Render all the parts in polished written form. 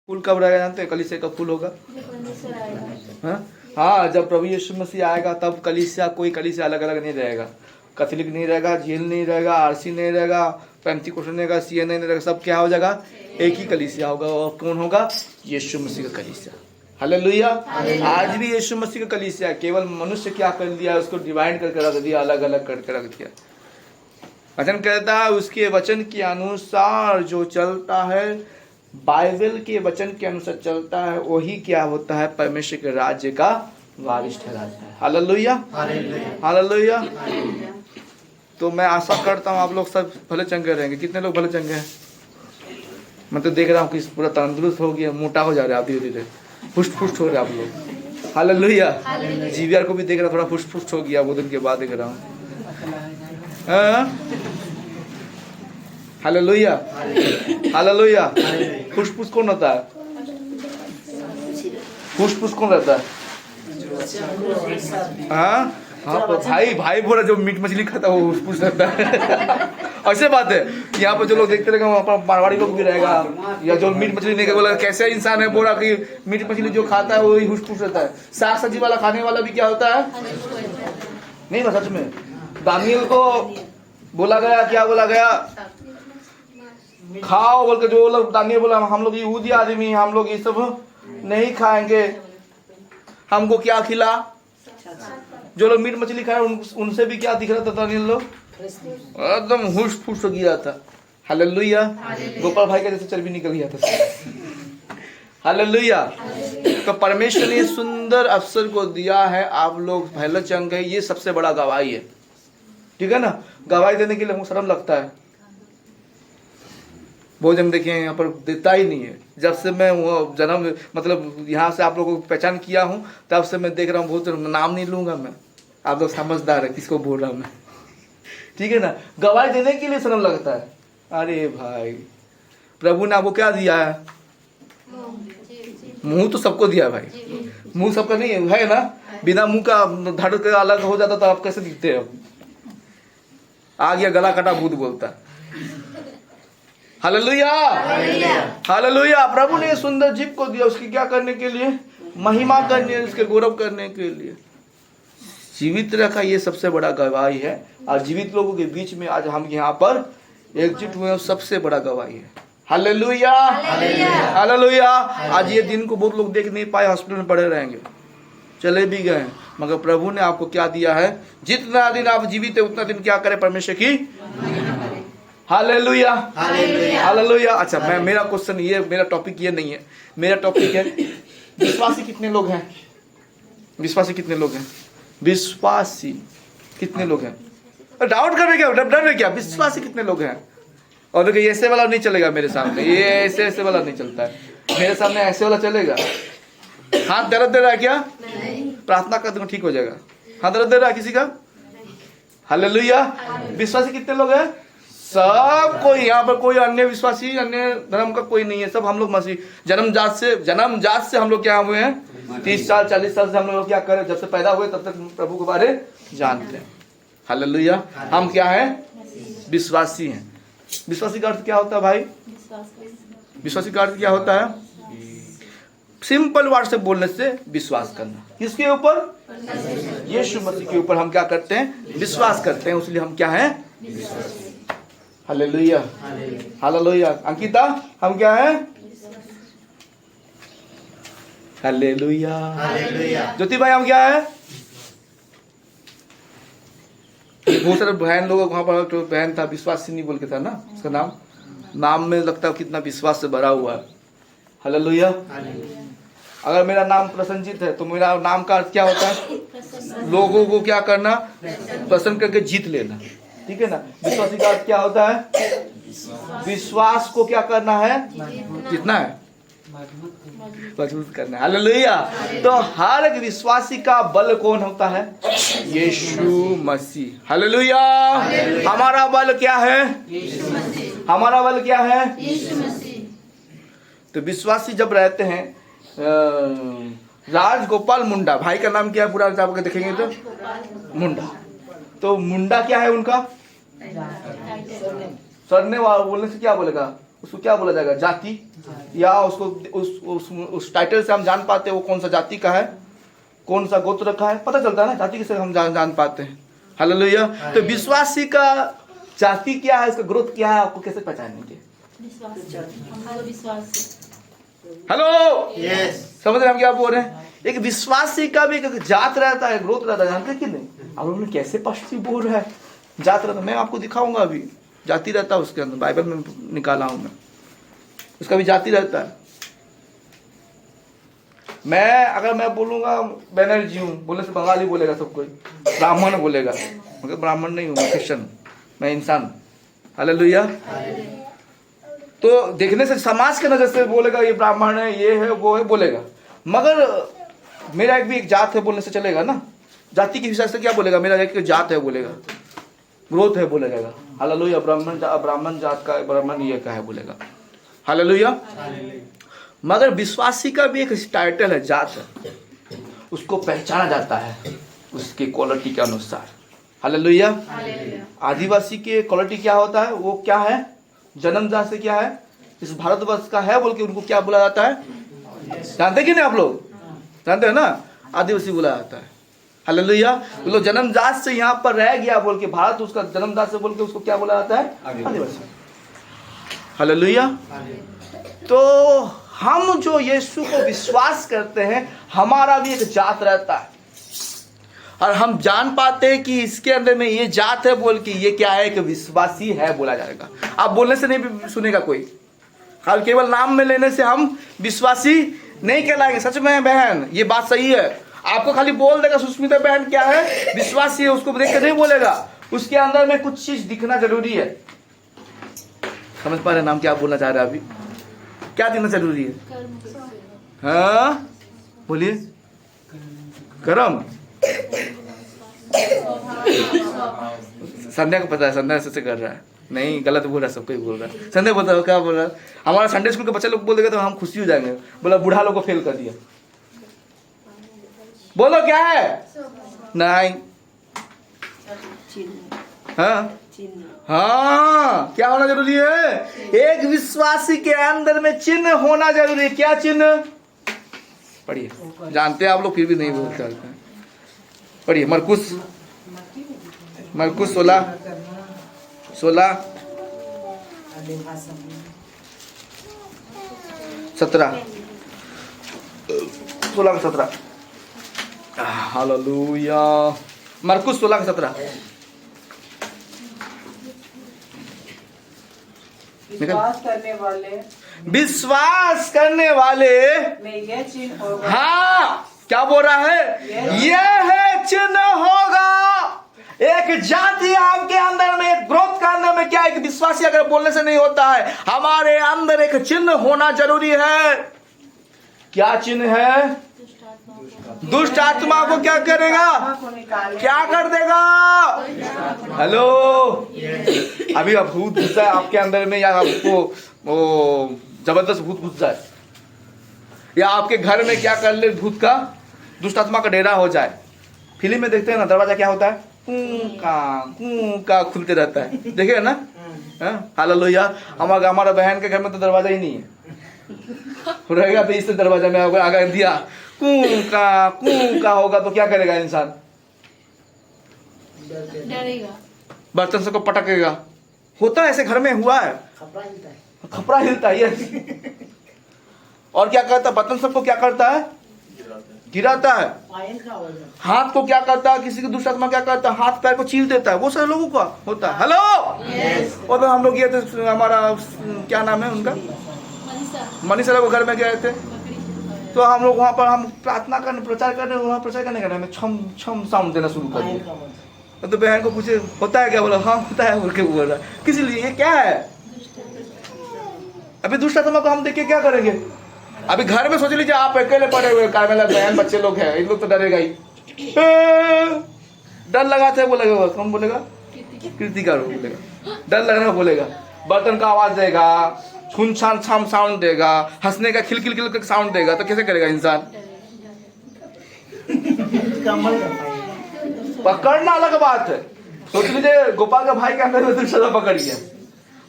फूल कब रहेगा जानते हैं? कलीसिया का फूल होगा। हाँ हाँ, जब प्रभु यीशु मसीह आएगा तब कलीसिया, कोई कलीसिया अलग अलग नहीं रहेगा। कैथोलिक नहीं रहेगा, झील नहीं रहेगा, आरसी नहीं रहेगा, पेंटिकोस्टल नहीं रहेगा, सीएनए नहीं रहेगा, सब क्या हो जाएगा? एक ही कलीसिया होगा। और कौन होगा? यीशु मसीह का कलीसिया। हालेलुया। आज भी यीशु मसीह का कलीसिया, केवल मनुष्य क्या कर दिया, उसको डिवाइड करके रख दिया, अलग अलग करके रख दिया। वचन कहता है उसके वचन के अनुसार जो चलता है, बाइबल के वचन के अनुसार चलता है, वही क्या होता है? परमेश्वर के राज्य का वारिस ठहराता है। Hallelujah hallelujah. तो मैं आशा करता हूँ आप लोग सब भले चंगे रहेंगे। कितने लोग भले चंगे हैं? मैं तो देख रहा हूँ कि पूरा तंदुरुस्त हो गया, मोटा हो जा रहे हैं आप धीरे धीरे, पुष्ट पुष्ट हो रहे हैं आप लोग। हालेलुया। जीवीआर को भी देख रहा, थोड़ा पुष्ट पुष्ट हो गया, वो दिन के बाद देख रहा हूँ। Hallelujah hallelujah. फुसफुस कौन होता है? फुसफुस कौन रहता है? हाँ हाँ, तो भाई बोला जो मीट मछली खाता है वो फुसफुस रहता है। ऐसे बात है। यहाँ पर जो लोग देखते रहेंगे वहाँ पर मारवाड़ी लोग भी रहेगा, या जो मीट मछली नहीं बोला कैसे इंसान है, बोला कि मीट मछली जो खाता है वही फुसफुस रहता है। साग सब्जी वाला खाने वाला भी क्या होता है? नहीं ना, सच में। दानियल को बोला गया, क्या बोला गया? खाओ बोल के। जो लोग दानियल बोला हम लोग यहूदी आदमी, हम लोग ये सब नहीं खाएंगे, हमको क्या खिला? जो लोग मीट मछली खाए उनसे भी क्या दिख रहा था? दानियल लोग एकदम हुश फुश हो गया था। हालेलुया। गोपाल भाई का जैसे चर्बी निकल गया था। हालेलुया। तो परमेश्वर ने सुंदर अवसर को दिया है, आप लोग पहले चंग गए, ये सबसे बड़ा गवाही है। ठीक है ना? गवाही देने के लिए हमको शर्म लगता है। भोजन देखिए यहाँ पर देता ही नहीं है। जब से मैं वो जन्म मतलब यहाँ से आप लोगों को पहचान किया हूँ तब से मैं देख रहा हूँ, बहुत नाम नहीं लूंगा मैं, आप लोग समझदार है किसको बोल रहा हूँ मैं। ठीक है ना? गवाही देने के लिए शर्म लगता है। अरे भाई, प्रभु ने आपको क्या दिया है? मुंह तो सबको दिया भाई, मुंह सबका नहीं है ना? बिना मुंह का धड़ का अलग हो जाता तो आप कैसे दिखते हो? आ गया गला कटा भूत बोलता। Hallelujah hallelujah. प्रभु ने सुंदर जीव को दिया, उसकी क्या करने के लिए? महिमा करने, उसके गौरव करने के लिए। जीवित रखा, ये सबसे बड़ा गवाही है। और जीवित लोगों के बीच में आज हम यहाँ पर एकजुट हुए, सबसे बड़ा गवाही है। Hallelujah hallelujah. आज ये दिन को बहुत लोग देख नहीं पाए, हॉस्पिटल में पड़े रहेंगे, चले भी गए, मगर प्रभु ने आपको क्या दिया है? जितना दिन आप जीवित है उतना दिन क्या करें? परमेश्वर की। Hallelujah hallelujah. अच्छा, मैं मेरा क्वेश्चन ये, मेरा टॉपिक ये नहीं है। मेरा टॉपिक है विश्वासी कितने लोग हैं? विश्वासी कितने लोग हैं? विश्वासी कितने लोग हैं? डाउट कर रहे क्या? डर रहे क्या? विश्वासी कितने लोग हैं? और देखिए ऐसे वाला नहीं चलेगा मेरे सामने, ये ऐसे वाला नहीं चलता है मेरे सामने, ऐसे वाला चलेगा। हाथ दर्द दे रहा है क्या? प्रार्थना कर दूंगा ठीक हो जाएगा। हाथ दर्द दे रहा है किसी का? हालेलुया। विश्वासी कितने लोग हैं? सब कोई। यहाँ पर कोई अन्य विश्वासी, अन्य धर्म का कोई नहीं है। सब हम लोग मसीह जन्मजात से हम लोग क्या हुए हैं? 30 साल 40 साल से हम लोग क्या करें? जब से पैदा हुए तब तक प्रभु के बारे जानते हैं। हालेलुया। हम क्या हैं? विश्वासी हैं। विश्वासी का अर्थ क्या होता है भाई? विश्वासी का अर्थ क्या होता है? सिंपल वर्ड से बोलने से विश्वास करना। किसके ऊपर? यीशु मसीह के ऊपर हम क्या करते हैं? विश्वास करते हैं, इसलिए हम क्या हैं? Hallelujah hallelujah. अंकिता, हम क्या हैं? Hallelujah hallelujah. ज्योति भाई, हम क्या है? बहुत सारे बहन लोग वहां पर, तो बहन था विश्वासी नहीं बोल के था ना उसका नाम में लगता है कितना विश्वास से भरा हुआ है। हालेलुया। अगर मेरा नाम प्रसन्नजीत है तो मेरा नाम का अर्थ क्या होता है? लोगों को क्या करना? प्रसन्न करके जीत लेना। ठीक है ना? विश्वासी का अर्थ क्या होता है? विश्वास को क्या करना है? जीतना है, मजबूत करना है। हालेलुया। तो हर एक विश्वासी का बल कौन होता है? यीशु मसीह। हालेलुया। हमारा बल क्या है? हमारा बल क्या है? यीशु मसीह। तो विश्वासी जब रहते हैं, राजगोपाल मुंडा, भाई का नाम क्या है पूरा आप देखेंगे तो? मुंडा। तो मुंडा क्या है उनका? सरने बोलने से क्या बोलेगा? उसको क्या बोला जाएगा? जाति, या उसको उस टाइटल से हम जान पाते हैं वो कौन सा जाति का है, कौन सा गोत्र का है, पता चलता है ना, जाति से हम जान पाते हैं। हालेलुया। तो विश्वासी का जाति क्या है, उसका ग्रोथ क्या है, आपको कैसे पहचानेंगे? हेलो, समझ रहे हम क्या बोल रहे हैं? एक विश्वासी का भी एक जात रहता है, ग्रोथ रहता है, जानते कि नहीं? आप लोगों ने कैसे पश्चिम बोल रहा है, जात रहता, मैं आपको दिखाऊंगा अभी। जाति रहता है उसके अंदर, बाइबल में निकाला हूं मैं, उसका भी जाति रहता है। मैं अगर मैं बोलूंगा बैनर्जी हूँ, बोलने से बंगाली बोलेगा सब कोई, ब्राह्मण बोलेगा, मगर ब्राह्मण नहीं हूँ, मैं क्रिश्चियन, मैं इंसान। हालेलुया। तो देखने से समाज के नजर से बोलेगा ये ब्राह्मण है, ये है, वो है, बोलेगा, मगर मेरा एक भी एक जात है बोलने से चलेगा ना? जाति के हिसाब से क्या बोलेगा? मेरा एक जात है बोलेगा, ग्रोथ है बोलेगा। हालेलुया। ब्राह्मण जात का, ब्राह्मण ये का है बोलेगा। हालेलुया। मगर विश्वासी का भी एक टाइटल है, जात है, उसको पहचाना जाता है उसके क्वालिटी के अनुसार। हालेलुया। आदिवासी की क्वालिटी क्या होता है? वो क्या है? जन्मजात से क्या है? इस भारतवर्ष का है बोल के उनको क्या बोला जाता है? जानते कि नहीं आप लोग? जानते हैं ना? आदिवासी बोला जाता है। हालेलुया। लोग जन्मजात से यहाँ पर रह गया बोल के, भारत उसका जन्मजात से बोल के उसको क्या बोला जाता है? आदिवासी। हालेलुया। तो हम जो यीशु को विश्वास करते हैं, हमारा भी एक जात रहता है, और हम जान पाते हैं कि इसके अंदर में ये जात है बोल के, ये क्या है कि विश्वासी है बोला जाएगा। आप बोलने से नहीं भी सुनेगा कोई, केवल नाम में लेने से हम विश्वासी नहीं कहलाएंगे। सच में बहन, ये बात सही है। आपको खाली बोल देगा सुष्मिता बहन क्या है, विश्वासी है, उसको देख के नहीं बोलेगा, उसके अंदर में कुछ चीज दिखना जरूरी है। समझ पा रहे नाम क्या बोलना चाह रहे हैं? अभी क्या दिखना जरूरी है? हाँ बोलिए। कर्म। संध्या को पता है, संध्या से कर रहा है, नहीं गलत बोल रहा है, सबको ही बोल रहा है। संध्या बोलता है क्या बोल रहा है? हमारा संडे स्कूल के बच्चे लोग बोल देगा तो हम खुशी हो जाएंगे, बोला बूढ़ा लोग को फेल कर दिया। बोलो क्या है? नहीं। हाँ हाँ, क्या होना जरूरी है? एक विश्वासी के अंदर में चिन्ह होना जरूरी है। क्या चिन्ह? पढ़िए, जानते हैं आप लोग फिर भी नहीं बोलते हैं। पढ़िए मरकुस 16 17 16 हालेलुया। मरकुस 16 विश्वास करने वाले में यह चिन्ह होगा। हाँ, क्या बोल रहा है? यह चिन्ह होगा। एक जाति आपके अंदर में, एक ग्रोथ का अंदर में क्या, एक विश्वासी अगर बोलने से नहीं होता है, हमारे अंदर एक चिन्ह होना जरूरी है। क्या चिन्ह है? दुष्ट आत्मा को क्या करेगा? क्या कर देगा? हेलो, अभी अब भूत घुस जाए आपके अंदर में, या आपको जबरदस्त भूत घुस जाए, या आपके घर में क्या कर ले भूत का, दुष्ट आत्मा का डेरा हो जाए। फिल्म में देखते हैं ना, दरवाजा क्या होता है? का खुलते रहता है, देखिए ना? हालेलुया। हमारा बहन के घर में तो दरवाजा ही नहीं है, रहेगा तो इससे दरवाजा में अगर दिया कू का होगा तो क्या करेगा इंसान? डरेगा, बर्तन से को पटकेगा। होता है ऐसे, घर में हुआ है, खपरा हिलता है। और क्या करता है? बर्तन सबको क्या करता है? गिराता है। हाथ को क्या करता है? किसी की दुष्ट आत्मा क्या करता है? हाथ पैर को चीर देता है। वो सारे लोगों का होता है। हेलो। और हम लोग ये तो हमारा क्या नाम है उनका, मनीषा को घर में गए थे, तो हम लोग वहाँ पर हम प्रार्थना करने, प्रचार करने, वहाँ प्रचार करने का हमें छम छम साउंड देना शुरू कर दिया। तो बहन को पूछे होता है क्या? बोला हाँ होता है बोल के बोल रहा। किसी लिए ये क्या है? अभी दुष्ट आत्मा को हम देख के क्या करेंगे? अभी घर में सोच लीजिए आप अकेले पड़े हुए, कार्मेला बहन बच्चे लोग हैं, इन लोग तो डरेगा ही, डर लगाते हैं। बोलेगा कौन? बोलेगा कृतिका बोलेगा, डर लगना बोलेगा, बर्तन का आवाज देगा, छुन छान छाम साउंड देगा, हंसने का खिल खिल खिल का साउंड देगा, तो कैसे करेगा इंसान? पकड़ना अलग बात है। सोच लीजिए गोपाल का भाई के अंदर में दूसरा पकड़ गया,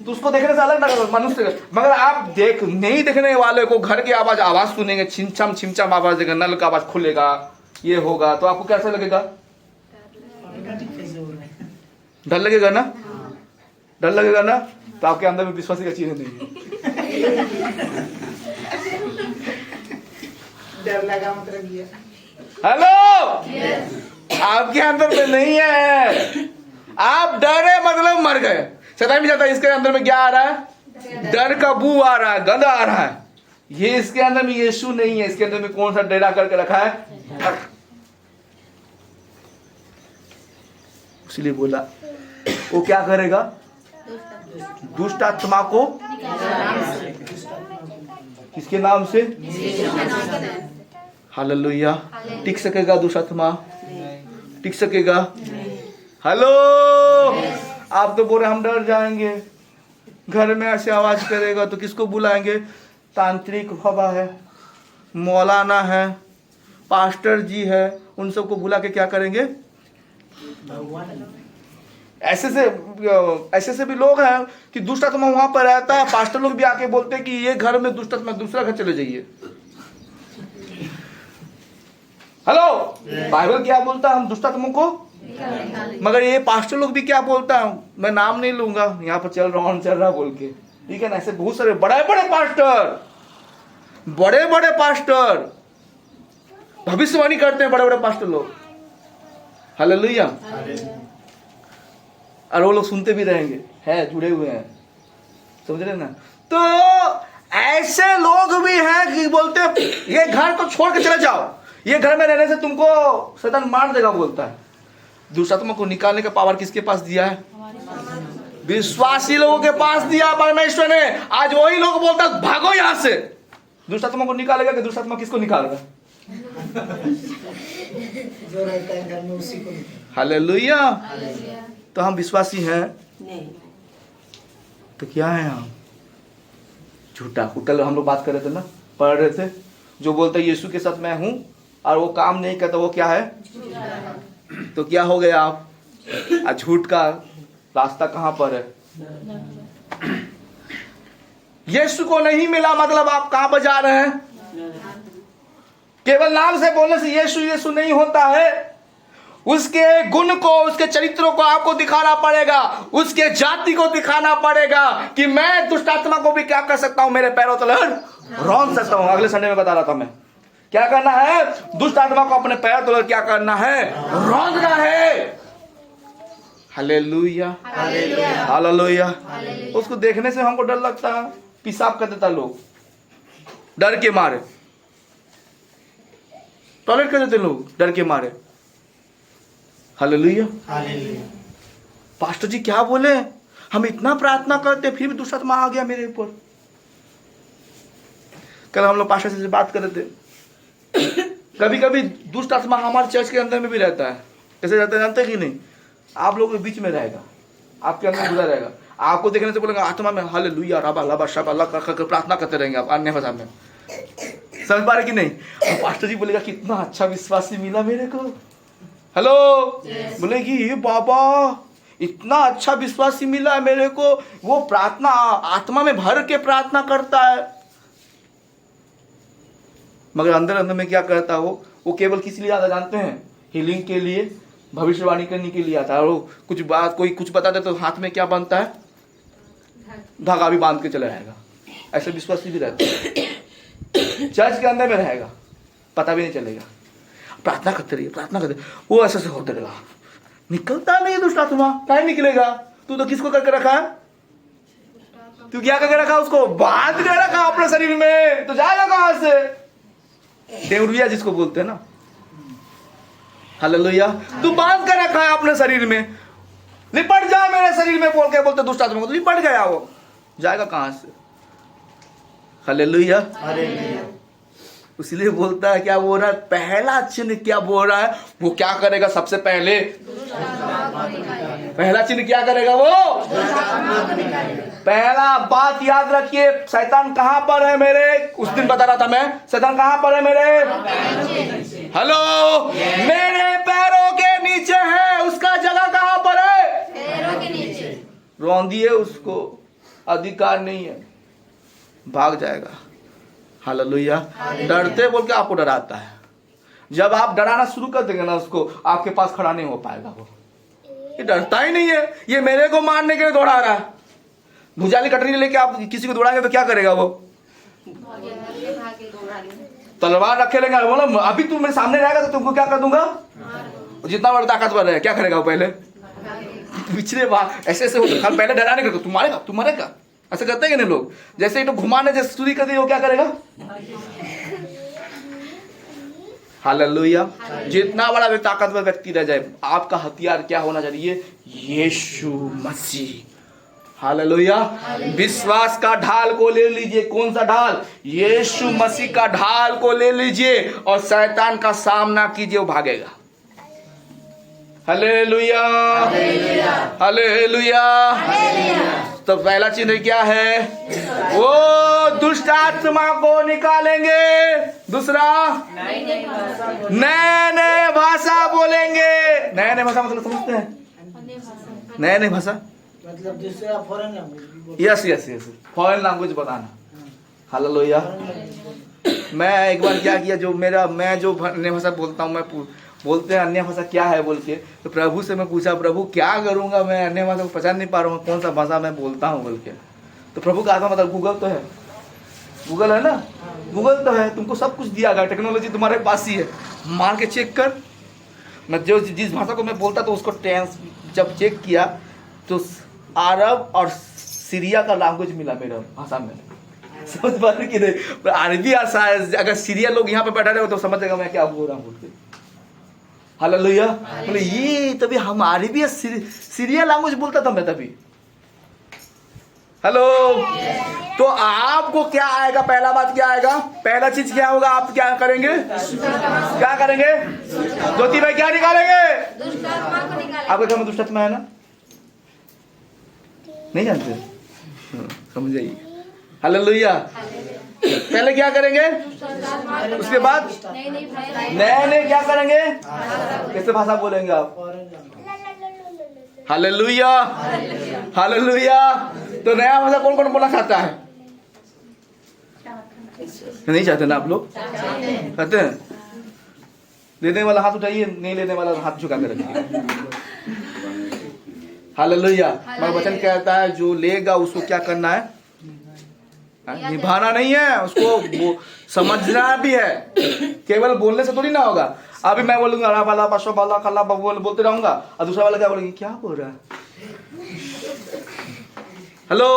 तो उसको देखने से अलग ना करो मनुष्य। मगर आप नहीं देखने वाले को घर की आवाज सुनेंगे, छिमछम आवाज देगा, नल का आवाज खुलेगा, ये होगा, तो आपको कैसा लगेगा? डर लगेगा ना? डर लगेगा ना? तो आपके अंदर में विश्वासी का चीज नहीं है। डर लगा मतलब ये। हेलो, आपके अंदर में नहीं है। आप डरे मतलब मर गए। शैतान भी जाता है, इसके अंदर में क्या आ रहा है? डर का बू आ रहा है, गंध आ रहा है। ये इसके अंदर में यीशु नहीं है। इसके अंदर में कौन सा डेरा करके रखा है? इसलिए बोला वो क्या करेगा? दुष्ट आत्मा को किसके नाम से? हालेलुया। टिक सकेगा दुष्ट आत्मा? टिक सकेगा? हेलो, आप तो बोले हम डर जाएंगे, घर में ऐसे आवाज करेगा तो किसको बुलाएंगे? तांत्रिक हवा है, मौलाना है, पास्टर जी है, उन सबको बुला के क्या करेंगे? ऐसे से भी लोग हैं कि दुष्ट आत्मा वहां पर रहता है। पास्टर लोग भी आके बोलते हैं कि ये घर में दुष्ट आत्मा, दूसरा घर चले जाइए। हेलो, बाइबल क्या बोलता है? हम दुष्ट आत्मा को, मगर ये पास्टर लोग भी क्या बोलता है? मैं नाम नहीं लूंगा, यहाँ पर चल रहा बोल के, ठीक है ना? ऐसे बहुत सारे बड़े बड़े पास्टर भविष्यवाणी करते हैं, बड़े बड़े पास्टर लोग। हालेलुया। और वो लोग सुनते भी रहेंगे, है जुड़े हुए हैं, समझ रहे ना? तो ऐसे लोग भी हैं कि बोलते हैं ये घर को छोड़ के चले जाओ, ये घर में रहने से तुमको शैतान मार देगा बोलता है। दुष्ट आत्मा को निकालने का पावर किसके पास दिया है? विश्वासी लोगों के पास दिया परमेश्वर ने। आज वही लोग बोलता है भागो यहां से। दुष्ट आत्मा को निकालेगा कि दुष्ट आत्मा किसको निकालेगा? जो रहता है घर में उसी को। हालेलुया। तो हम विश्वासी हैं तो क्या है हम? झूठा। कल हम लोग बात कर रहे थे ना, पढ़ रहे थे, जो बोलता है यीशु के साथ मैं हूं और वो काम नहीं करता, वो क्या है? तो क्या हो गया आप? झूठ का रास्ता कहां पर है? यीशु को नहीं मिला मतलब आप कहां पर जा रहे हैं? केवल नाम से बोलने से यीशु यीशु नहीं होता है। उसके गुण को, उसके चरित्रों को आपको दिखाना पड़ेगा, उसके जाति को दिखाना पड़ेगा कि मैं दुष्ट आत्मा को भी क्या कर सकता हूं, मेरे पैरों तले रौंद सकता हूं। अगले संडे में बता रहा था मैं, क्या करना है? दुष्ट आत्मा को अपने पैरों तले क्या करना है? रौंदना है। Hallelujah, hallelujah. उसको देखने से हमको डर लगता है, पेशाब कर देता लोग डर के मारे, टॉयलेट कर देते लोग डर के मारे। हालेलुया। पास्टर जी क्या बोले? हम इतना प्रार्थना करते फिर भी दुष्ट आत्मा आ गया मेरे ऊपर। कल हम लोग पास्टर से बात कर रहे थे। कभी कभी दुष्ट आत्मा हमारे चर्च के अंदर में भी रहता है। कैसे रहता है जानते हैं कि नहीं? आप लोगों के बीच में रहेगा, आपके अंदर घुसा रहेगा, आपको देखने से बोलेगा आत्मा में हालेलुया रबा लबा शबा अल्लाह का प्रार्थना करते रहेंगे आप अन्य भाषा में। समझ पा रहे कि नहीं? और पास्टर जी बोलेगा कितना अच्छा विश्वासी मिला मेरे को। हेलो, बोलेगी ये बाबा इतना अच्छा विश्वासी मिला है मेरे को, वो प्रार्थना आत्मा में भर के प्रार्थना करता है, मगर अंदर अंदर में क्या करता है वो केवल किस लिए आता जानते हैं? हीलिंग के लिए, भविष्यवाणी करने के लिए आता है। और कुछ बात कोई कुछ बता दे तो हाथ में क्या बनता है? धागा भी बांध के चला जाएगा। ऐसे विश्वासी भी रहता है, चर्च के अंदर में रहेगा, पता भी नहीं चलेगा, प्रार्थना करते रहिए, प्रार्थना करते, वो ऐसे से होते रहेगा, निकलता नहीं दुष्ट आत्मा। क्या निकलेगा? तू तो किसको करके रखा है? तू क्या करके रखा? उसको बांध के रखा अपने शरीर में, तो जाएगा कहां से? देवरिया जिसको बोलते हैं ना, हालेलुया। तू बांध के रखा है अपने शरीर में, लिपट जा मेरे शरीर में बोल के बोलते दुष्ट आत्मा को, तो लिपट गया, वो जाएगा कहां से? हालेलुया। इसलिए बोलता है, क्या बोल रहा है? पहला चिन्ह क्या बोल रहा है? वो क्या करेगा? सबसे पहले पहला चिन्ह क्या करेगा? वो पहला बात याद रखिए, शैतान कहां पर है मेरे? उस दिन बता रहा था मैं, शैतान कहां पर है मेरे? हेलो, मेरे पैरों के नीचे है। उसका जगह कहां पर है? पैरों के नीचे। रौंदिए उसको, अधिकार नहीं है, भाग जाएगा। हालेलुया। डरते बोल के आपको डराता है। जब आप डराना शुरू कर देंगे ना उसको, आपके पास खड़ा नहीं हो पाएगा वो। ये डरता ही नहीं है, ये मेरे को मारने के लिए दौड़ा रहा है। भुजाली कटरी लेके आप किसी को दौड़ाएंगे तो क्या करेगा वो? तलवार रखे लेंगे, बोलो अभी तुम मेरे सामने रहेगा तो तुमको क्या कर दूंगा? जितना बड़ा ताकतवर है क्या करेगा वो? पहले पिछले बार ऐसे ऐसे होता, पहले डराने का, तुम मारेगा तुम मारेगा, ऐसा करते हैं नहीं लोग। जैसे तो घुमाने जैसे शुरू कर दिए वो क्या करेगा? हालेलुया। जितना बड़ा ताकतवर व्यक्ति रह जाए, आपका हथियार क्या होना चाहिए? यीशु मसीह। हालेलुया। विश्वास का ढाल को ले लीजिए। कौन सा ढाल? यीशु मसीह का ढाल को ले लीजिए और शैतान का सामना कीजिए, वो भागेगा। Hallelujah, hallelujah. तो पहला चिन्ह क्या है? वो दुष्ट आत्मा को निकालेंगे। दूसरा, नए नए भाषा बोलेंगे। नए नए भाषा मतलब समझते हैं? नए नए भाषा मतलब दूसरा foreign language. Yes yes yes, foreign language बताना। हालेलुया। मैं एक बार क्या किया, जो मैं जो अन्य भाषा बोलता हूँ, मैं बोलते हैं अन्य भाषा क्या है बोल के, तो प्रभु से मैं पूछा, प्रभु क्या करूंगा, मैं अन्य भाषा को पहचान नहीं पा रहा हूँ, कौन सा भाषा मैं बोलता हूँ बोल के। तो प्रभु का आत्मा मतलब गूगल तो है, गूगल है ना, गूगल तो है, तुमको सब कुछ दिया गया, टेक्नोलॉजी तुम्हारे पास ही है, मार के चेक कर। मैं जो जिस भाषा को मैं बोलता तो उसको जब चेक किया तो अरब और सीरिया का लैंग्वेज मिला मेरा भाषा में। समझ पा रहे कि नहीं? अरबी और अगर सीरिया लोग यहाँ पे बैठा रहे हो तो समझ जाएगा मैं क्या बोल रहा हूँ बोल के। हालेलुया। बोले ये तभी हम अरबी और सीरिया लैंग्वेज बोलता था मैं तभी। हेलो। तो आपको क्या आएगा? पहला बात क्या आएगा? पहला चीज क्या होगा? आप क्या करेंगे? क्या करेंगे? ज्योति भाई क्या निकालेंगे? आपके घर में दुष्ट आत्मा है ना? नहीं जानते? समझ जाइए। हालेलुया। पहले क्या करेंगे? उसके बाद नए नए क्या करेंगे? कैसे भाषा बोलेंगे आप? Hallelujah, hallelujah. तो नया भाषा कौन कौन बोलना चाहता है? नहीं चाहते ना आप लोग? चाहते हैं? लेने वाला हाथ उठाइए, नहीं लेने वाला हाथ झुका कर रखिए। हालेलुया। मैं वचन कहता है जो लेगा उसको क्या करना है? निभाना नहीं है, उसको समझना भी है। केवल बोलने से थोड़ी ना होगा। अभी मैं बोलूंगा रा वाला पाशो वाला कल्ला बोलते रहूंगा और दूसरा वाला क्या बोलेंगे? क्या बोल रहा है? हेलो।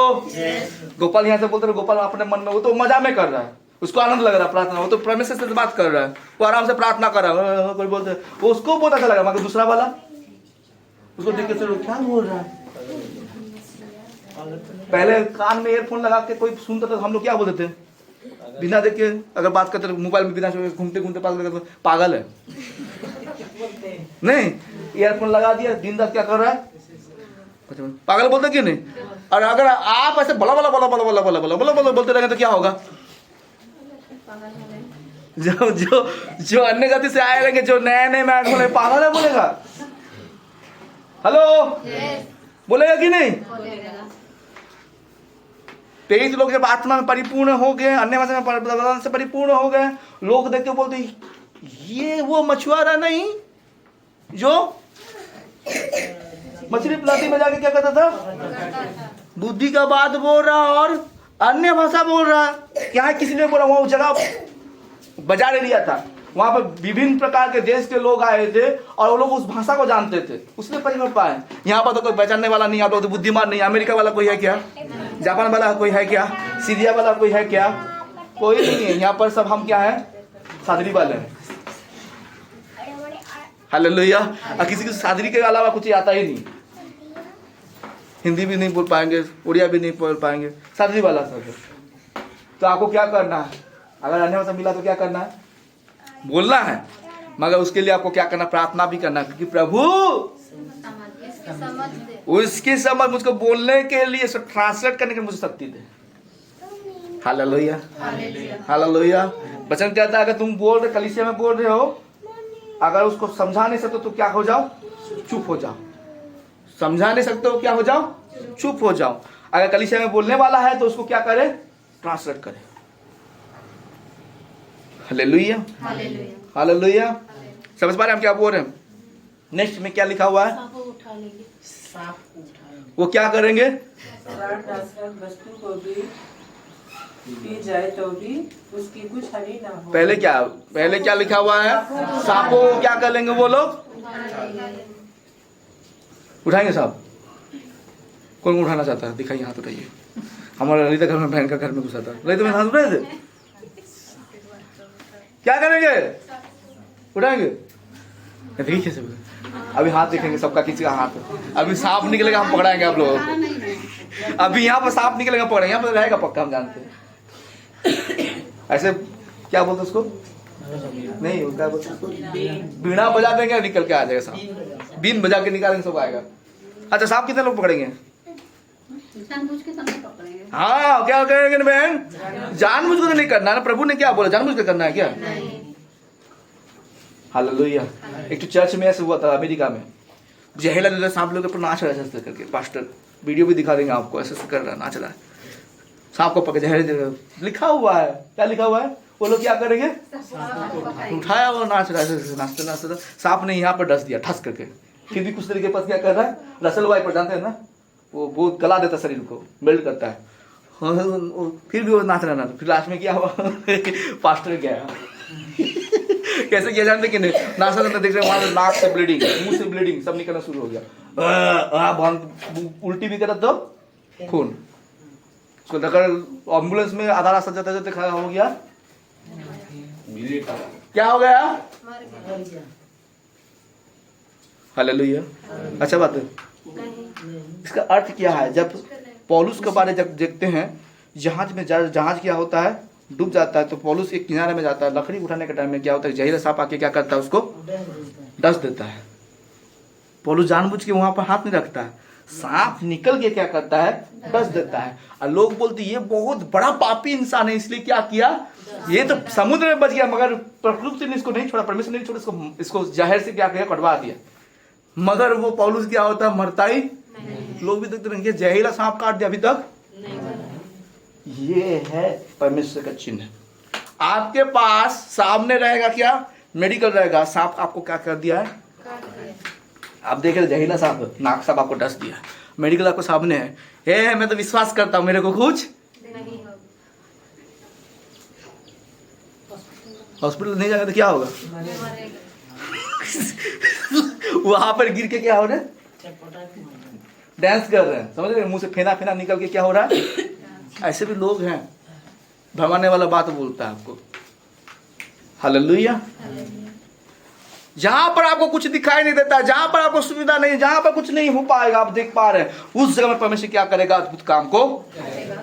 गोपाल यहाँ से बोलते रहे, गोपाल अपने मन में, वो तो मजा में कर रहा है, उसको आनंद लग रहा है प्रार्थना, वो तो परमेश्वर से बात कर रहा है, वो आराम से प्रार्थना कर रहा है। कोई बोलते वो उसको बहुत अच्छा लग रहा है, मगर दूसरा वाला उसको देख के क्या बोल रहा है? पहले कान में ईयरफोन लगा के कोई सुनता था, हम लोग क्या बोलते थे? बिना देख के अगर बात करते मोबाइल में बिना घूमते घूमते पागल है। नहीं, ईयरफोन लगा दिया, दिन रात क्या कर रहा है? पागल बोलते क्यों नहीं? और अगर आप ऐसे बला बला बला बला बला बला बला बला बला बोलते रहेंगे तो क्या होगा? जो जो जो अन्य जाति से आए रहेंगे, जो नए नए मैं बोले पागल है बोलेगा। हेलो। बोलेगा कि नहीं? 23 लोग जब आत्मा में परिपूर्ण हो गए, अन्य भाषा में से परिपूर्ण हो गए, लोग देख के बोलते ये वो मछुआरा नहीं जो मछली प्लाटी में जाके क्या करता था? बुद्धि का बात बोल रहा और अन्य भाषा बोल रहा। यहाँ किसी ने बोला, वहाँ जगह बाजार एरिया था, वहां पर विभिन्न प्रकार के देश के लोग आए थे और वो लोग उस भाषा को जानते थे, उसने परिवर्तन पाए। यहाँ पर तो कोई पहचानने वाला नहीं, आप लोग तो बुद्धिमान नहीं। अमेरिका वाला कोई है क्या? जापान वाला कोई है क्या? सीरिया वाला कोई है क्या? कोई नहीं है। यहाँ पर सब हम क्या है? सादरी वाले हैं। हालेलुया। और किसी को सादरी के अलावा कुछ आता ही नहीं, हिंदी भी नहीं बोल पाएंगे, उड़िया भी नहीं बोल पाएंगे, सादरी वाला सब है। तो आपको क्या करना है? अगर अन्य भाषा मिला तो क्या करना है? बोलना है, मगर उसके लिए आपको क्या करना? प्रार्थना भी करना, क्योंकि प्रभु उसकी समझ मुझको बोलने के लिए, ट्रांसलेट करने के मुझे शक्ति दे। Hallelujah, hallelujah. वचन कहता है अगर तुम बोल रहे, कलीसिया में बोल रहे हो, अगर उसको समझा नहीं सकते तो क्या हो जाओ? चुप हो जाओ। समझा नहीं सकते हो क्या हो जाओ? चुप हो जाओ। अगर कलीसिया में बोलने वाला है तो उसको क्या करे, ट्रांसलेट करे। Hallelujah, hallelujah. समझ पा रहे हैं हम क्या बोल रहे हैं? नेक्स्ट में क्या लिखा हुआ है? वो क्या करेंगे? वस्तु को भी पी जाए तो भी उसकी कुछ हानि ना हो। पहले क्या लिखा हुआ है? सांपों को क्या कर लेंगे वो लोग? उठाएंगे साहब? कौन उठाना चाहता है? दिखाइए, हाथ उठाइए। हमारे ललिता घर में, बहन का घर में घुसा था, ललिता में हाथ उठाए थे। क्या करेंगे? उठाएंगे? देखिए कैसे अभी हाथ देखेंगे सबका, किसी का हाथ। अभी सांप निकलेगा हम पकड़ाएंगे आप लोगों को। अभी यहाँ पर सांप निकलेगा पकड़ेंगे, यहाँ पर रहेगा पक्का, हम जानते हैं। ऐसे क्या बोलते उसको? नहीं, क्या बोलते उसको? बीड़ा बजा देंगे, निकल के आ जाएगा सांप। बीन बजा के निकालेंगे, सब आएगा। अच्छा, सांप कितने लोग पकड़ेंगे? हाँ, क्या करेंगे बहन? जानबूझ के तो नहीं करना ना। प्रभु ने क्या बोला? जानबूझ के करना है क्या? हालेलुया। एक तो चर्च में ऐसे हुआ था अमेरिका में, जहरीला सांप लोग पर नाच रहा है करके। पास्टर वीडियो भी दिखा देंगे आपको, ऐसे कर रहा है, नाच रहा है, सांप को पकड़ जहर लिखा हुआ है। क्या लिखा हुआ है? वो लोग क्या करेंगे? उठाया और नाच रहा है, नाचते नाचते सांप ने यहाँ पर डस दिया ठस करके। फिर भी कुछ तरीके पास क्या कर रहा है? रसल वाई पर जानते हैं ना, वो बहुत गला देता शरीर को, मेल्ट करता है। फिर भी वो नाच रहा ना। फिर लास्ट में क्या हुआ? पास्टर गया। कैसे किया जानते कि नहीं? नाचता नाचता देख रहे वहां नाक से ब्लीडिंग, मुंह से ब्लीडिंग, सब निकलना शुरू हो गया। उल्टी भी करा तो खून। उसको अगर एम्बुलेंस में आधा रास्ता जाते जाते खड़ा हो गया, क्या हो गया? हालेलुया। अच्छा बात है। इसका अर्थ क्या है? जब पौलुस के बारे जब देखते हैं, जहाज क्या होता है? डूब जाता है। तो पौलुस एक किनारे में जाता है, लकड़ी उठाने के टाइम में क्या होता है? जहरीला सांप आके क्या करता है? उसको डस देता है। पौलुस जानबूझ के वहां पर हाथ नहीं रखता है, सांप निकल के क्या करता है? डस देता है। और लोग बोलते ये बहुत बड़ा पापी इंसान है, इसलिए क्या किया? ये तो समुद्र में बच गया, मगर प्रकृति ने इसको नहीं छोड़ा, परमेश्वर ने नहीं छोड़ा, इसको जहर से क्या किया? कटवा दिया। मगर वो पौलुस क्या होता है? मरता ही। लोग भी देखते रहेंगे जहरीला सांप काट दिया, अभी तक ये है परमेश्वर का चिन्ह। आपके पास सामने रहेगा क्या? मेडिकल रहेगा। सांप आपको क्या कर दिया है? आप देख रहे जहरीला सांप, नाक सांप आपको डस दिया। मेडिकल आपको सामने है। हे, मैं तो विश्वास करता हूं, मेरे को कुछ हॉस्पिटल नहीं जाएगा तो क्या होगा? वहां पर गिर के क्या हो रहा है? डांस कर रहे हैं, समझ रहे? मुंह से फेना फेना निकल के क्या हो रहा है? ऐसे भी लोग हैं, भरमाने वाला बात बोलता है आपको। हालेलुया। जहां पर आपको कुछ दिखाई नहीं देता, जहां पर आपको सुविधा नहीं, जहां पर कुछ नहीं हो पाएगा, आप देख पा रहे हैं, उस जगह में परमेश्वर क्या करेगा? अद्भुत काम को।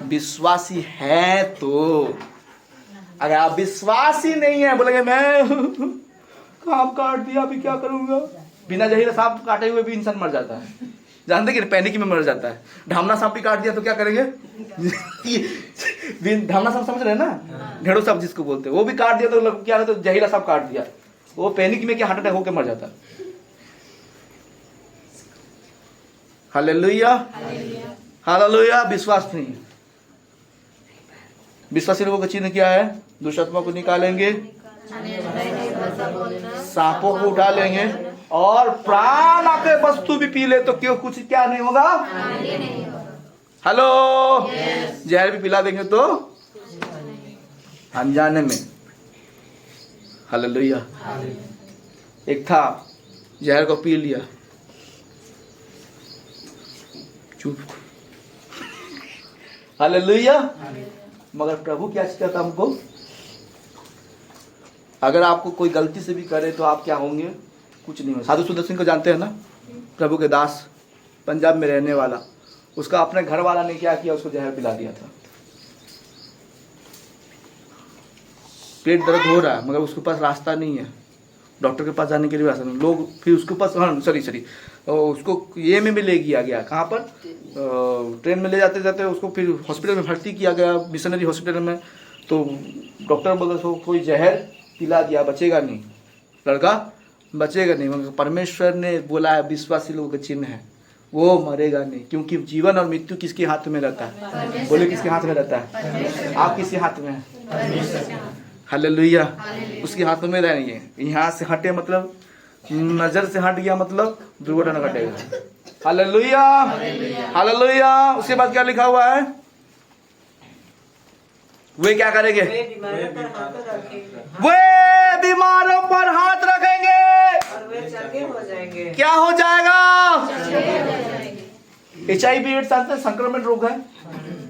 विश्वासी है तो। अगर आप विश्वासी नहीं है, बोलेंगे मैं काम काट दिया, अभी क्या करूंगा? बिना जहरीला सांप काटे हुए भी इंसान मर जाता है, जानते कि पैनिक में मर जाता है। ढामना सांप भी काट दिया तो क्या करेंगे? ढामना सांप समझ रहे हैं ना? ढेड़ो सांप जिसको बोलते हैं, वो भी काट दिया तो क्या? तो जहरीला सांप काट दिया, वो पैनिक में क्या हार्ट अटैक होकर मर जाता है। Hallelujah, hallelujah. विश्वास नहीं, विश्वासी लोगों का चिन्ह क्या है? दुष्ट आत्मा को निकालेंगे, सांपों को उठा लेंगे, और प्राण आके वस्तु भी पी ले तो क्यों कुछ क्या नहीं होगा? हेलो, जहर भी पिला देंगे तो अनजाने में। हालेलुया। एक था जहर को पी लिया, चुप। हालेलुया। मगर प्रभु क्या चाहता हमको? अगर आपको कोई गलती से भी करे तो आप क्या होंगे? कुछ नहीं हो। साधु सुदर्शन को जानते हैं ना? प्रभु के दास, पंजाब में रहने वाला। उसका अपने घर वाला ने क्या किया? उसको जहर पिला दिया था। पेट दर्द हो रहा है, मगर उसके पास रास्ता नहीं है, डॉक्टर के पास जाने के लिए रास्ता नहीं। लोग फिर उसके पास, हाँ सॉरी उसको ये में भी ले गया गया। कहाँ पर? ट्रेन में ले जाते जाते उसको फिर हॉस्पिटल में भर्ती किया गया, मिशनरी हॉस्पिटल में। तो डॉक्टर बोले सो कोई जहर पिला दिया, बचेगा नहीं, लड़का बचेगा नहीं। मगर परमेश्वर ने बोला है विश्वासी लोगों का चिन्ह है, वो मरेगा नहीं, क्योंकि जीवन और मृत्यु किसके हाथ में रहता है? बोले किसके हाथ में रहता है? आप किसके हाथ में है? हालेलुया। उसके हाथ में रहेंगे। यहाँ से हटे मतलब नजर से हट गया मतलब दुर्घटना घटेगा। Hallelujah, hallelujah. उसके बाद क्या लिखा हुआ है? वे क्या करेंगे? वे बीमारों पर हाथ रखेंगे वे बीमारों पर हाथ रखेंगे और वे चंगे हो जाएंगे। क्या हो जाएगा? HIV एड्स जानते हैं, संक्रमण रोग है,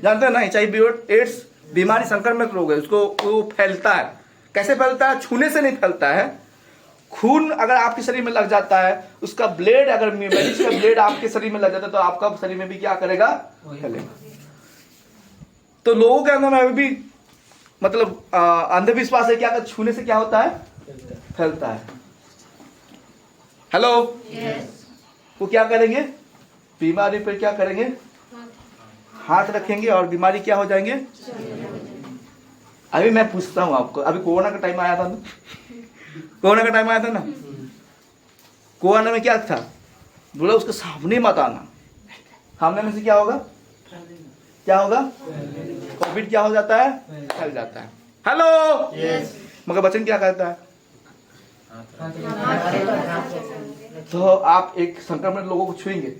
जानते हैं ना? HIV एड्स बीमारी संक्रमक रोग है। उसको वो फैलता है। कैसे फैलता है? छूने से नहीं फैलता है। खून अगर आपके शरीर में लग जाता है, उसका ब्लेड अगर मरीज का ब्लेड आपके शरीर में लग जाता है तो आपका शरीर में भी क्या करेगा? फैलेगा। तो लोगों के अंदर में भी मतलब अंधविश्वास है क्या? अगर छूने से क्या होता है? फैलता है। हेलो, वो क्या करेंगे? बीमारी पर क्या करेंगे? हाथ रखेंगे और बीमारी क्या हो जाएंगे? अभी मैं पूछता हूँ आपको, अभी कोरोना का टाइम आया था ना? कोरोना का टाइम आया था ना? कोरोना में क्या था? बोला उसके सामने मत आना। सामने में से क्या होगा? क्या होगा? कोविड क्या हो जाता है? फैल जाता है। हेलो, मगर वचन क्या कहता है? तो आप एक संक्रमित लोगों को छुएंगे?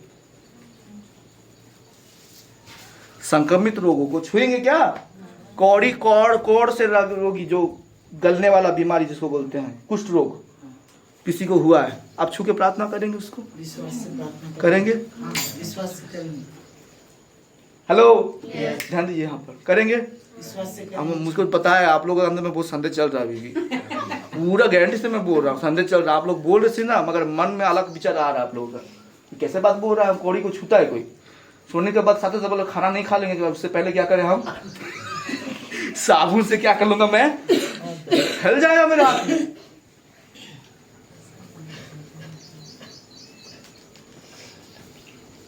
संक्रमित लोगों को छुएंगे क्या? कौड़ी कोड़ से रोगी, जो गलने वाला बीमारी जिसको बोलते हैं, कुष्ठ रोग किसी को हुआ है, आप छू के प्रार्थना करेंगे? उसको विश्वास से प्रार्थना करेंगे? हाँ, विश्वास से करेंगे। हेलो, ध्यान दीजिए यहाँ पर। करेंगे? विश्वास से हम करेंगे। मुझको पता है आप लोगों के अंदर में बहुत संदेह चल रहा है अभी भी। पूरा गारंटी से मैं बोल रहा हूँ, संदेह चल रहा है। आप लोग बोल रहे थे ना, मगर मन में अलग विचार आ रहा है आप लोगों का। कैसे बात बोल रहा है? कौड़ी को छूता है कोई? सोने के बाद साथ बोले खाना नहीं खा लेंगे, उससे पहले क्या करें हम? साबुन से क्या कर लूंगा मैं? फैल जाएगा मेरे हाथ में।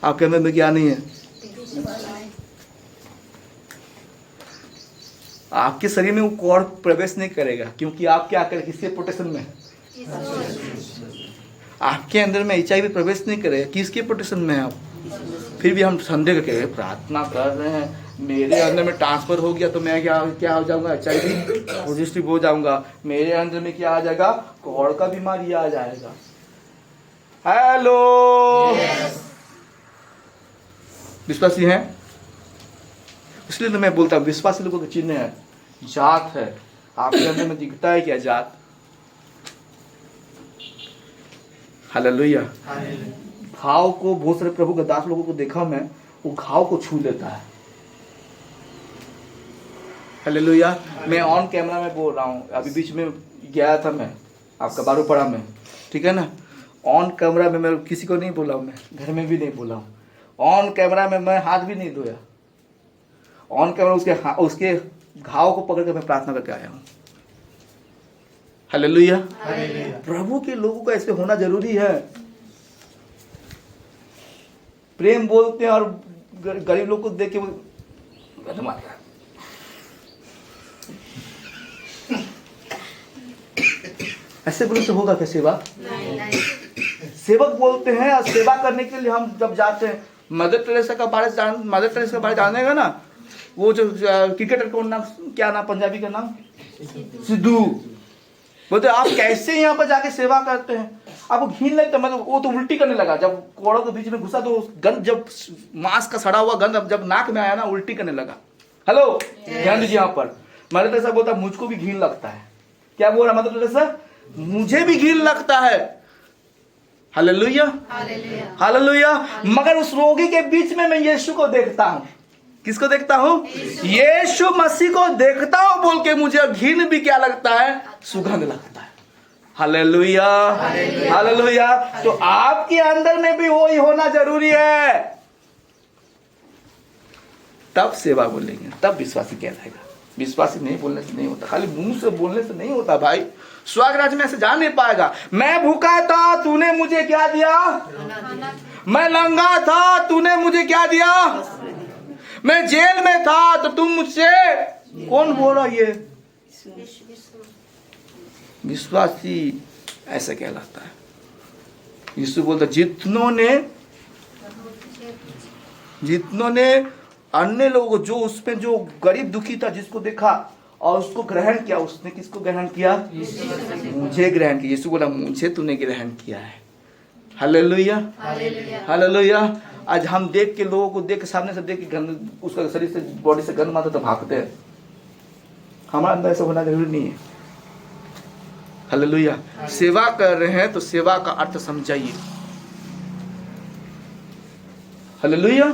आपके अंदर में क्या नहीं है? आपके शरीर में वो कौड़ प्रवेश नहीं करेगा, क्योंकि आप क्या करें? किसके प्रोटेक्शन में है? आपके अंदर में HIV प्रवेश नहीं करेगा। किसके प्रोटेक्शन में है आप? फिर भी हम संदेह करके प्रार्थना कर रहे हैं, मेरे अंदर में ट्रांसफर हो गया तो मैं क्या हो जाऊंगा? HIV पॉजिटिव हो जाऊंगा। मेरे अंदर में क्या आ जाएगा? कौड़ का बीमारी आ जाएगा। हेलो, विश्वासी हैं? इसलिए तो मैं बोलता हूँ विश्वासी लोगों का चिन्ह है जात है। आपके अंदर में दिखता है क्या जात? हालेलुया। घाव को बहुत सारे प्रभु के दास लोगों को देखा मैं, वो घाव को छू लेता है। हालेलुया। मैं ऑन कैमरा में बोल रहा हूँ, अभी बीच में गया था मैं आपका बारूपड़ा में, ठीक है ना? ऑन कैमरा में मैं किसी को नहीं बोला हूँ, मैं घर में भी नहीं बोला हूँ। ऑन कैमरा में मैं हाथ भी नहीं धोया। ऑन कैमरा उसके घाव को पकड़ के मैं प्रार्थना करके आया हूँ। हालेलुया। प्रभु के लोगों को ऐसे होना जरूरी है। प्रेम बोलते हैं और गरीब लोग को देख के ऐसे बोले तो होगा क्या सेवा? सेवक बोलते हैं और सेवा करने के लिए हम जब जाते हैं, मदर टेरेसा का बारे जानेगा ना? वो जो क्रिकेटर को नाम क्या नाम, पंजाबी का नाम सिद्धू, बोलते आप कैसे यहाँ पर जाके सेवा करते हैं? आपको घिन लगता? मतलब वो तो उल्टी करने लगा जब कोड़ों के बीच में घुसा, तो गंध, जब मांस का सड़ा हुआ गंध जब नाक में आया ना, उल्टी करने लगा। हेलो, ध्यान दीजिए यहाँ पर। मदर टेरेसा बोलता मुझको भी घिन लगता है। क्या बोल रहा मदर टेरेसा? मुझे भी घिन लगता है। Hallelujah, hallelujah. मगर उस रोगी के बीच में मैं यीशु को देखता हूँ। किसको देखता हूँ? यीशु मसीह को देखता हूँ बोल के मुझे घिन भी क्या लगता है? सुगंध लगता है। Hallelujah, hallelujah. तो आपके अंदर में भी वही होना जरूरी है, तब सेवा बोलेंगे, तब विश्वासी कहलाएगा। विश्वासी नहीं बोलने से नहीं होता, खाली मुंह से बोलने से नहीं होता भाई। स्वर्ग राज्य में ऐसे जा नहीं पाएगा। मैं भूखा था, तूने मुझे क्या दिया? मैं नंगा था, तूने मुझे क्या दिया? मैं जेल में था तो तुम मुझसे, कौन बोल रहा? ये विश्वासी ऐसा कहलाता है। यीशु बोलता जितनों ने जितनों ने अन्य लोगों जो उसमें जो गरीब दुखी था जिसको देखा और उसको ग्रहण किया, उसने किसको ग्रहण किया? मुझे ग्रहण किया। यीशु बोला मुझे तूने ग्रहण किया है। Hallelujah, hallelujah. आज हम देख के लोगों को देख के सामने से देख के गंद उसका शरीर से बॉडी से गंद मारते तो भागते हैं। हमारे अंदर ऐसा होना जरूरी नहीं है। हालेलुया। सेवा कर रहे हैं तो सेवा का अर्थ समझाइए। हालेलुया।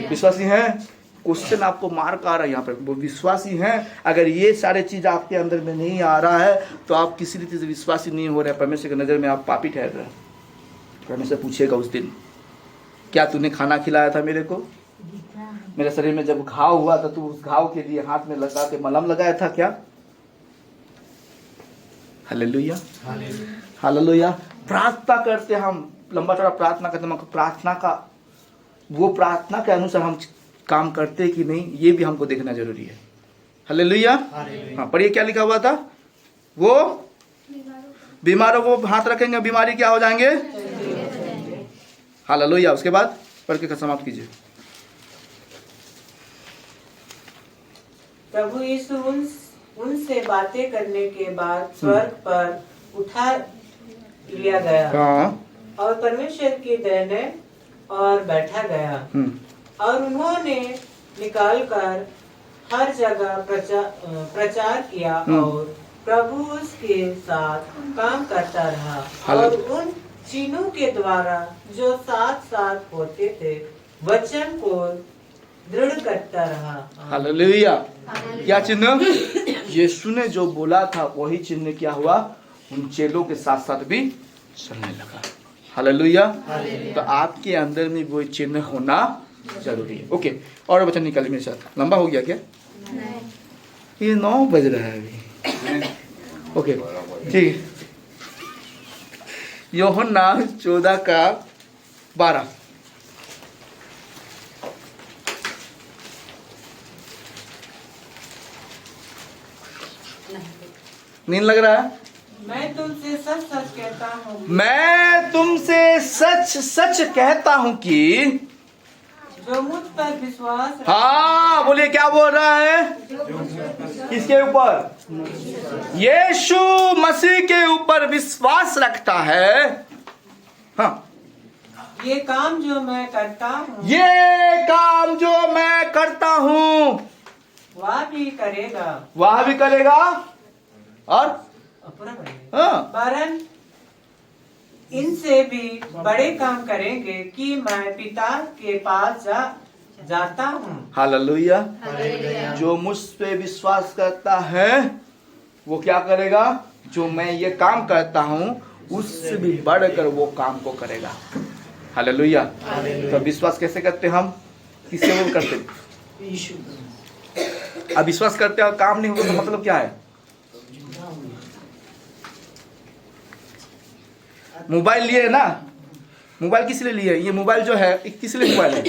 विश्वासी हैं? क्वेश्चन आपको मार का आ रहा है यहाँ पे, वो विश्वासी हैं? अगर ये सारे चीज आपके अंदर में नहीं आ रहा है तो आप किसी रीति से विश्वासी नहीं हो रहे हैं। परमेश्वर की नजर में आप पापी ठहर रहे हैं। परमेश्वर पूछेगा उस दिन, क्या तूने खाना खिलाया था मेरे को? मेरे शरीर में जब घाव हुआ था तू उस घाव के लिए हाथ में लगा के मलहम लगाया था क्या? Hallelujah, hallelujah. प्रार्थना करते हम, लंबा चौड़ा प्रार्थना करते हम, प्रार्थना का वो प्रार्थना के अनुसार हम काम करते कि नहीं ये भी हमको देखना जरूरी है। हालेलुया। हाँ, पढ़िए क्या लिखा हुआ था? वो बीमारों को हाथ रखेंगे, बीमारी क्या हो जाएंगे? हालेलुया। उसके बाद पढ़ के समाप्त कीजिए। प्रभु यीशु उनसे बातें करने के बाद स्वर्ग पर उठा लिया गया और परमेश्वर की दाहिने और बैठा गया और उन्होंने निकालकर हर जगह प्रचार किया और प्रभु उसके साथ काम करता रहा और उन चिन्हों के द्वारा जो साथ साथ होते थे वचन को दृढ़ करता रहा। हालेलुया। क्या चिन्ह? यीशु ने जो बोला था वही चिन्ह क्या हुआ? उन चेलों के साथ साथ भी चलने लगा। हालेलुया। तो आपके अंदर में वो चिन्ह होना जरूरी है। ओके, और वचन निकालिए मेरे साथ। लंबा हो गया क्या? नहीं। ये 9 बज रहा है अभी। ओके, ठीक। यूहन्ना 14:12। नींद लग रहा है? मैं तुमसे सच सच कहता हूँ, मैं तुमसे सच सच कहता हूँ कि जो मुझ पर विश्वास हाँ बोलिए, क्या बोल रहा है? किसके ऊपर? यीशु मसीह के ऊपर विश्वास रखता है। हाँ, ये काम जो मैं करता हूँ, ये काम जो मैं करता हूँ वह भी करेगा, वह भी करेगा और पूरा करेगा। हाँ, वरन इनसे भी बड़े काम करेंगे कि मैं पिता के पास जाता हूँ। हालेलुया। जो मुझ पे विश्वास करता है वो क्या करेगा? जो मैं ये काम करता हूँ उससे भी बढ़कर वो काम को करेगा। हालेलुया। तो विश्वास कैसे करते हम? किससे वो करते? अब विश्वास करते और काम नहीं होगा तो मतलब क्या है? मोबाइल लिए ना, मोबाइल किस लिए लिए? ये मोबाइल जो है किस लिए मोबाइल है?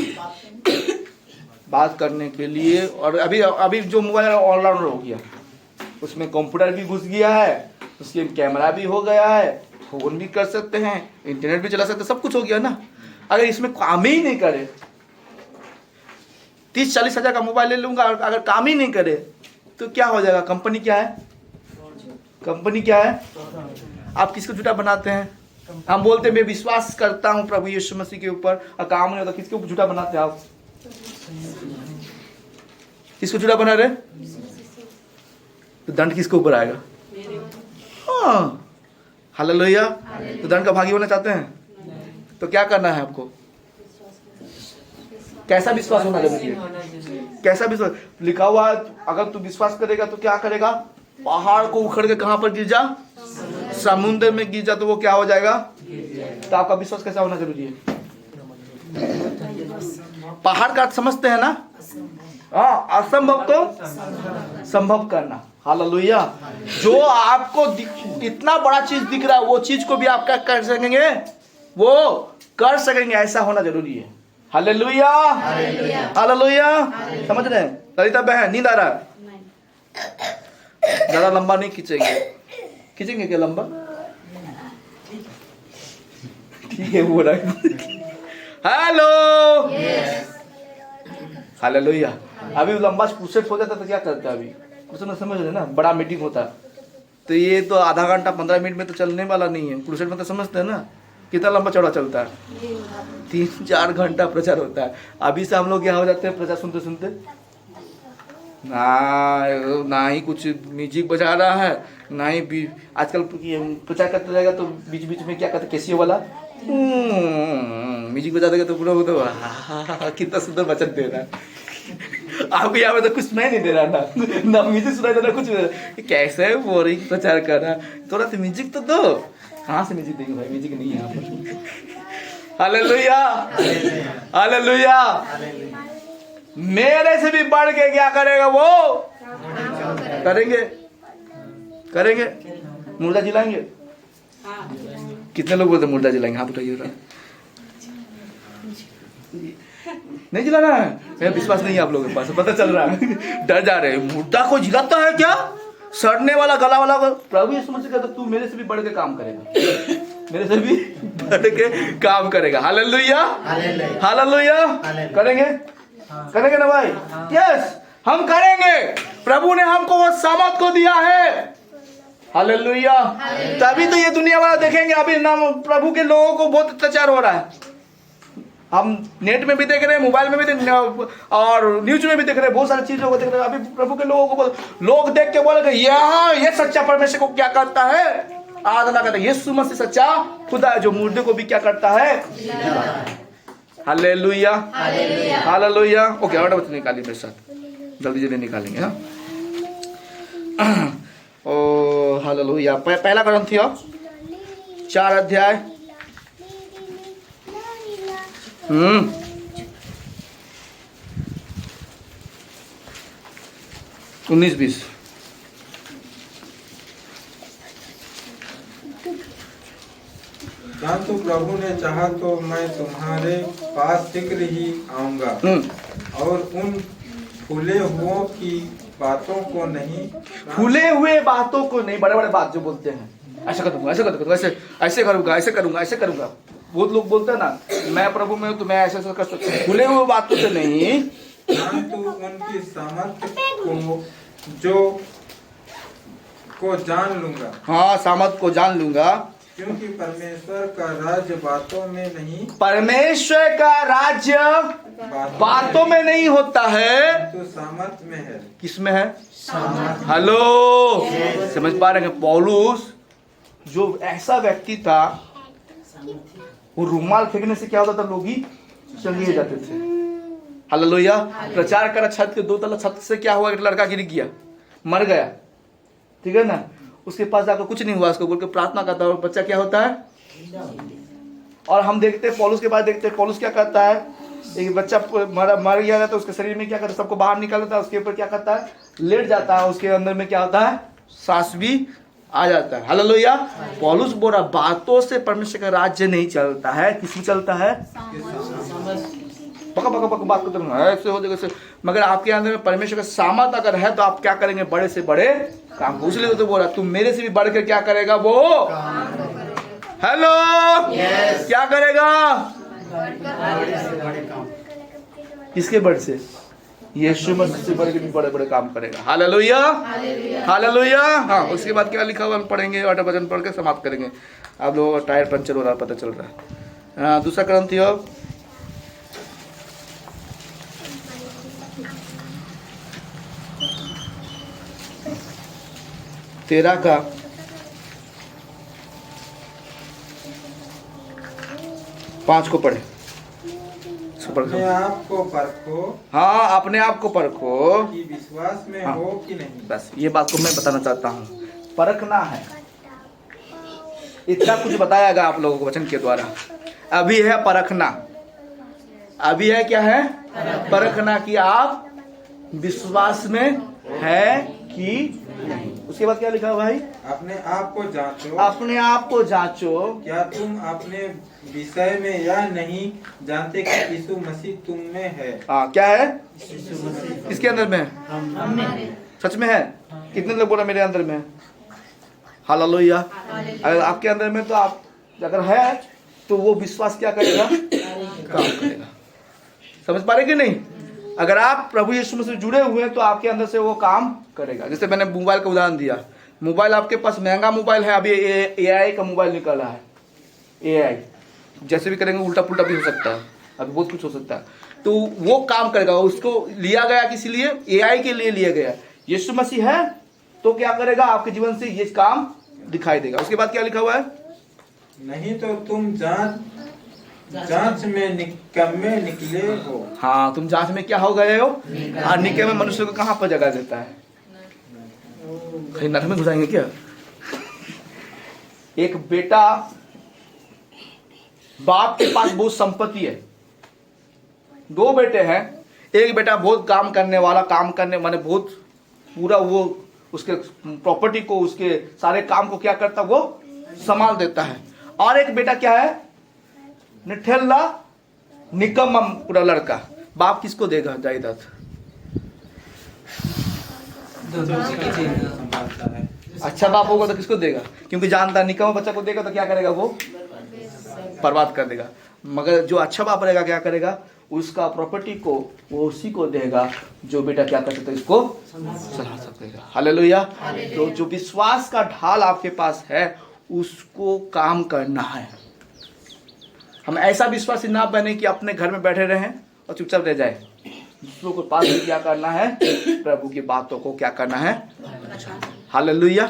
बात करने के लिए। और अभी जो मोबाइल है ऑलराउंडर हो गया, उसमें कंप्यूटर भी घुस गया है, उसके कैमरा भी हो गया है, फोन भी कर सकते हैं, इंटरनेट भी चला सकते हैं, सब कुछ हो गया ना। अगर इसमें काम ही नहीं करे, 30-40 हजार का मोबाइल ले लूंगा, अगर काम ही नहीं करे तो क्या हो जाएगा? कंपनी क्या है? कंपनी क्या है? आप किसको झूठा बनाते हैं? हम बोलते हैं मैं विश्वास करता हूं प्रभु यीशु मसीह के ऊपर, और काम नहीं होता, किसके ऊपर झूठा बनाते हैं आप? किसको झूठा बना रहे? तो दंड किसके ऊपर आएगा? हाँ, हालेलुया। तो दंड का भागी होना चाहते हैं तो क्या करना है आपको? कैसा विश्वास होना जरूरी है? कैसा विश्वास? लिखा हुआ है अगर तू विश्वास करेगा तो क्या करेगा? पहाड़ को उखड़ के कहां पर गिर जा? समुद्र में गिर जा तो वो क्या हो जाएगा? तो आपका विश्वास कैसा होना जरूरी है? पहाड़ का अर्थ समझते हैं ना? हाँ, असंभव को संभव करना। हालेलुया। जो आपको इतना बड़ा चीज दिख रहा है वो चीज को भी आप क्या कर सकेंगे? वो कर सकेंगे, ऐसा होना जरूरी है। Hallelujah, hallelujah. समझ रहे हैं? ललिता बहन, नींद आ रहा है? ज्यादा लंबा नहीं खींचेंगे। खींचेंगे क्या लंबा? ठीक है, वो रहा। Hello, hallelujah. अभी लंबा क्रूसेड हो जाता तो क्या करता है? अभी क्रूसेड में समझ रहे ना, बड़ा मीटिंग होता तो ये तो आधा घंटा 15 मिनट में तो चलने वाला नहीं है। क्रूसेड में तो समझते हैं ना कितना लंबा चौड़ा चलता है, 3-4 घंटा प्रचार होता है। अभी से हम लोग यहाँ हो जाते हैं प्रचार सुनते सुनते, ना ही कुछ म्यूजिक बजा रहा है, ना ही आजकल प्रचार करते रहेगा तो बीच बीच में क्या कहते कैसियो वाला म्यूजिक बजा देगा तो पूरा होता कितना सुंदर वचन दे रहा है। आपको यहाँ पे तो कुछ सुनाई नहीं दे रहा ना म्यूजिक सुनाई दे रहा, कुछ नहीं। कैसे बोरिंग प्रचार कर रहा, थोड़ा सा म्यूजिक तो दो। कहाँ से म्यूजिक देंगे भाई, म्यूजिक नहीं है यहाँ पर। Hallelujah, hallelujah. मेरे से भी बढ़ के क्या करेगा वो, करेंगे करेंगे। मुर्दा जिलाएंगे। कितने लोग बोलते मुर्दा जिलाएंगे? हाथ उठाइए। नहीं जिलाना है, मेरा विश्वास नहीं है आप लोगों के पास, पता चल रहा है। डर जा रहे हैं, मुर्दा को जिलाता है क्या? सड़ने वाला गला वाला। प्रभु यीशु मसीह कहता तू मेरे से भी बढ़ के काम करेगा, मेरे से भी बढ़ के काम करेगा। Hallelujah, hallelujah. करेंगे, करेंगे ना भाई? यस, हम करेंगे। प्रभु ने हमको वो सामर्थ को दिया है। हालेलुया। तभी तो ये दुनिया वाला देखेंगे। अभी नाम प्रभु के लोगों को बहुत अत्याचार हो रहा है। हम नेट में भी देख रहे हैं, मोबाइल में भी देख रहे हैं, और न्यूज में भी देख रहे हैं, बहुत सारी चीजों को देख रहे हैं। अभी प्रभु के लोगों को लोग देख के बोलेंगे ये सच्चा परमेश्वर को क्या करता है? आराधना करता है। यीशु मसीह सच्चा खुदा है जो मुर्दे को भी क्या करता है? Hallelujah, hallelujah. ओके, और बात निकालिए मेरे साथ, जल्दी जल्दी निकालेंगे। हाँ, ओ हालेलुया। पहला कोरिन्थियों 4 अध्याय 19-20। क्या तो प्रभु ने चाहा तो मैं तुम्हारे पास शीघ्र ही आऊंगा और उन फूले हुओं की बातों को नहीं, फूले हुए बातों को नहीं, बड़े बड़े बात जो बोलते हैं, ऐसा कर दूंगा, ऐसा कर दूंगा, ऐसे ऐसे करूंगा, ऐसे करूंगा, ऐसे करूंगा। बहुत लोग बोलते हैं ना मैं प्रभु में हूं तो मैं ऐसा ऐसा कर सकता हूँ। फूले हुए बातों से नहीं, परंतु उनकी सामर्थ को जान लूंगा। हाँ, सामर्थ को जान लूंगा, क्योंकि परमेश्वर का राज्य बातों में नहीं, परमेश्वर का राज्य बातों में नहीं होता है, तो सामर्थ में है। किसमें है? हेलो, समझ पा रहे हैं? पौलुस जो ऐसा व्यक्ति था, वो रुमाल फेंकने से क्या होता था, लोग ही चलिए जाते थे। हालेलुया। प्रचार करा, छत के 2 तला छत से क्या हुआ, एक लड़का गिर गया, मर गया, ठीक है ना। उसके पास जाकर कुछ नहीं हुआ, उसको बोल के प्रार्थना करता है और बच्चा क्या होता है। और हम देखते हैं पौलुस के पास, देखते हैं पौलुस क्या करता है। एक बच्चा मर गया था तो उसके शरीर में क्या करता है, सबको बाहर निकालता है, उसके ऊपर क्या करता है, लेट जाता है, उसके अंदर में क्या होता है, सांस भी आ जाता है। हालेलुया। पौलुस बोल रहा बातों से परमेश्वर का राज्य नहीं चलता है, किसमें चलता है? पका पका पका बात करते हैं, ऐसे हो जाएगा, मगर आपके अंदर में परमेश्वर का सामर्थ अगर है तो आप क्या करेंगे, बड़े से बड़े काम। इसलिए तो बोल रहा तुम मेरे से भी बढ़कर क्या करेगा वो। हेलो, क्या करेगा? किसके बढ़ से? यीशु मसीह से बढ़ के भी बड़े बड़े काम करेगा। Hallelujah, hallelujah. हाँ, उसके बाद क्या लिखा हुआ हम पढ़ेंगे, 8 वचन पढ़ के समाप्त करेंगे। आप लोगों का टायर पंचर हो रहा पता चल रहा है। हाँ, दूसरा कोरिन्थियों 13 का 5 को पढ़े। अपने आप को परखो। हाँ, अपने आप को परखो कि विश्वास में हो कि नहीं। बस ये बात को मैं बताना चाहता हूँ, परखना है। इतना कुछ बताया गया आप लोगों को वचन के द्वारा। अभी है परखना, अभी है क्या है? परखना कि आप विश्वास में है कि नहीं। उसके बाद क्या लिखा है भाई? अपने आप को जांचो। अपने आप को जांचो, क्या तुम अपने विषय में यह नहीं जानते कि यीशु मसीह तुम में है। हाँ, क्या है? किसके अंदर में है? सच में है? कितने लोग बोला मेरे अंदर में? हालेलुया। अगर आपके अंदर में तो आप अगर है तो वो विश्वास क्या करेगा? काम करेगा। समझ पा रहे कि नहीं? अगर आप प्रभु यीशु मसीह से जुड़े हुए हैं तो आपके अंदर से वो काम करेगा। जैसे मैंने मोबाइल का उदाहरण दिया, मोबाइल आपके पास महंगा मोबाइल है, अभी AI का मोबाइल निकला है। AI जैसे भी करेंगे उल्टा पुल्टा भी हो सकता है, अभी बहुत कुछ हो सकता है, तो वो काम करेगा। उसको लिया गया किस लिए? AI के लिए लिया गया। यीशु मसीह है तो क्या करेगा? आपके जीवन से ये काम दिखाई देगा। उसके बाद क्या लिखा हुआ है? नहीं तो तुम जांच में निकम्मे निकले हो। हाँ, तुम जांच में क्या हो गए हो? हाँ, निकम्मे मनुष्य को कहाँ पर जगह देता है? कहीं नरक में घुसाएंगे क्या? एक बेटा, बाप के पास बहुत संपत्ति है, 2 बेटे हैं। एक बेटा बहुत काम करने वाला, काम करने माने बहुत पूरा वो उसके प्रॉपर्टी को, उसके सारे काम को क्या करता, वो संभाल देता है। और एक बेटा क्या है? निठल्ला, निकम्मा पूरा लड़का। बाप किसको देगा जायदाद? संभालता है। अच्छा बाप होगा तो किसको देगा? क्योंकि जानता है निकम्मा बच्चा को देगा तो क्या करेगा? वो बर्बाद कर देगा। मगर जो अच्छा बाप रहेगा क्या करेगा? उसका प्रॉपर्टी को वो उसी को देगा जो बेटा क्या कर सकता है, इसको संभाल सकेगा। हालेलुया। तो जो विश्वास का ढाल आपके पास है उसको काम करना है। हम ऐसा विश्वासी ना बने कि अपने घर में बैठे रहें और चुपचाप रह जाए। दूसरों को पास भी क्या करना है? प्रभु की बातों को क्या करना है? Hallelujah,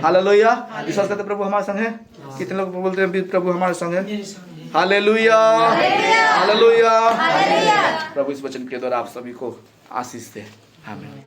hallelujah. विश्वास करते प्रभु हमारे संग है? कितने लोग बोलते हैं प्रभु हमारे संग है? Hallelujah, hallelujah. प्रभु इस वचन के द्वारा आप सभी को आशीष दे। आमीन।